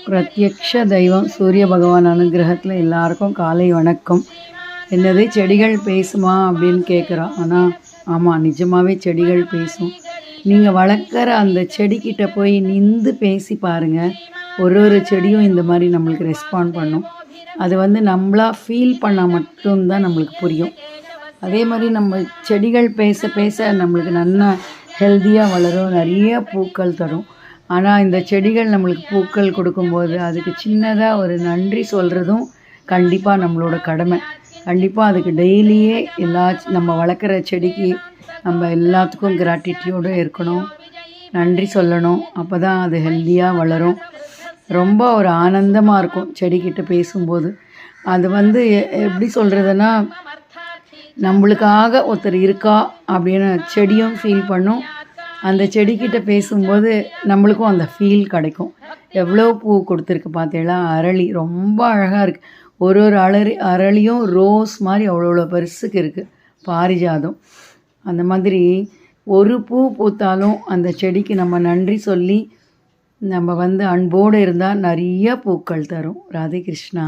பிரத்யக்ஷ தெய்வம் சூரிய பகவான் அனுகிரகத்தில் எல்லாருக்கும் காலை வணக்கம். என்னது செடிகள் பேசுமா அப்படின்னு கேட்குறோம். ஆனால் ஆமாம், நிஜமாகவே செடிகள் பேசும். நீங்கள் வளர்க்குற அந்த செடிக்கிட்ட போய் நின்று பேசி பாருங்கள். ஒரு செடியும் இந்த மாதிரி நம்மளுக்கு ரெஸ்பாண்ட் பண்ணும். அது நம்மளாக ஃபீல் பண்ணால் மட்டும்தான் நம்மளுக்கு புரியும். அதே மாதிரி நம்ம செடிகள் பேச பேச நம்மளுக்கு நல்லா ஹெல்த்தியாக வளரும், நிறைய பூக்கள் தரும். ஆனால் இந்த செடிகள் நம்மளுக்கு பூக்கள் கொடுக்கும்போது அதுக்கு சின்னதாக ஒரு நன்றி சொல்கிறதும் கண்டிப்பாக நம்மளோட கடமை. கண்டிப்பாக அதுக்கு டெய்லியே நம்ம வளர்க்குற செடிக்கு நம்ம எல்லாத்துக்கும் கிராட்டிடியூடும் இருக்கணும், நன்றி சொல்லணும். அப்போ தான் அது ஹெல்த்தியாக வளரும். ரொம்ப ஒரு ஆனந்தமாக இருக்கும் செடிக்கிட்ட பேசும்போது. அது எப்படி சொல்கிறதுனா, நம்மளுக்காக ஒருத்தர் இருக்கா அப்படின்னு செடியும் ஃபீல் பண்ணும். அந்த செடிக்கிட்ட பேசும்போது நம்மளுக்கும் அந்த ஃபீல் கிடைக்கும். எவ்வளோ பூ கொடுத்துருக்கு பார்த்தீங்களா? அரளி ரொம்ப அழகாக இருக்குது. ஒரு அரளியும் ரோஸ் மாதிரி அவ்வளோ பெருசுக்கு இருக்குது. பாரிஜாதம் அந்த மாதிரி ஒரு பூ பூத்தாலும் அந்த செடிக்கு நம்ம நன்றி சொல்லி நம்ம அன்போடு இருந்தால் நிறைய பூக்கள் தரும். ராதே கிருஷ்ணா.